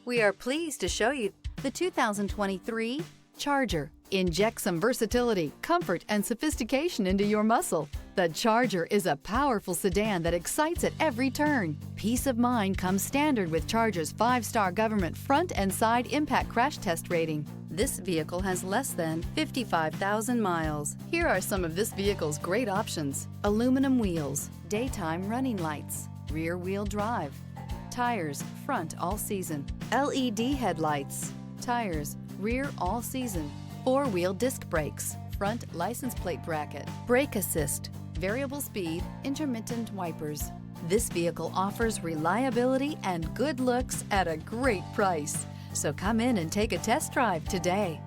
We are pleased to show you the 2023 Charger. Inject some versatility, comfort, and sophistication into your muscle. The Charger is a powerful sedan that excites at every turn. Peace of mind comes standard with Charger's 5-star government front and side impact crash test rating. This vehicle has less than 55,000 miles. Here are some of this vehicle's great options: aluminum wheels, daytime running lights, rear wheel drive, tires front all season, LED headlights, tires rear all season, 4-wheel disc brakes, front license plate bracket, brake assist, variable speed, intermittent wipers. This vehicle offers reliability and good looks at a great price. So come in and take a test drive today.